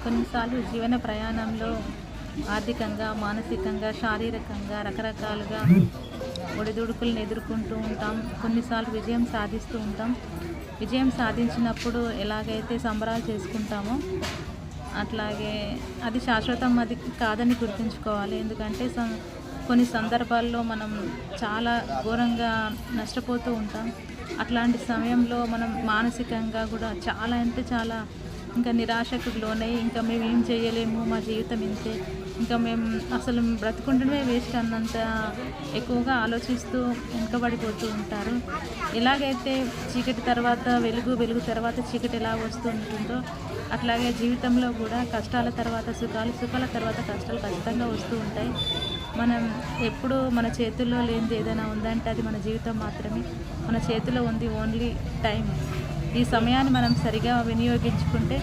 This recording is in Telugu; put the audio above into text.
కొన్నిసార్లు జీవన ప్రయాణంలో ఆర్థికంగా, మానసికంగా, శారీరకంగా రకరకాలుగా ఒడిదుడుకులను ఎదుర్కొంటూ ఉంటాం. కొన్నిసార్లు విజయం సాధిస్తూ ఉంటాం. విజయం సాధించినప్పుడు ఎలాగైతే సంబరాలు చేసుకుంటామో అట్లాగే అది శాశ్వతం అది కాదని గుర్తుంచుకోవాలి. ఎందుకంటే కొన్ని సందర్భాల్లో మనం చాలా ఘోరంగా నష్టపోతూ ఉంటాం. అట్లాంటి సమయంలో మనం మానసికంగా కూడా చాలా అంటే చాలా ఇంకా నిరాశకు లోనై ఇంకా మేము ఏం చేయలేము, మా జీవితం ఇంతే, ఇంకా మేము అసలు బ్రతుకుంటమే వేస్ట్ అన్నంత ఎక్కువగా ఆలోచిస్తూ వెనుకబడిపోతూ ఉంటారు. ఎలాగైతే చీకటి తర్వాత వెలుగు, వెలుగు తర్వాత చీకటి ఎలా వస్తూ ఉంటుందో అట్లాగే జీవితంలో కూడా కష్టాల తర్వాత సుఖాలు, సుఖాల తర్వాత కష్టాలు ఖచ్చితంగా వస్తూ ఉంటాయి. మనం ఎప్పుడు మన చేతుల్లో లేనిది ఏదైనా ఉందంటే అది మన జీవితం మాత్రమే. మన చేతిలో ఉంది ఓన్లీ టైం. ఈ సమయాన్ని మనం సరిగా వినియోగించుకుంటే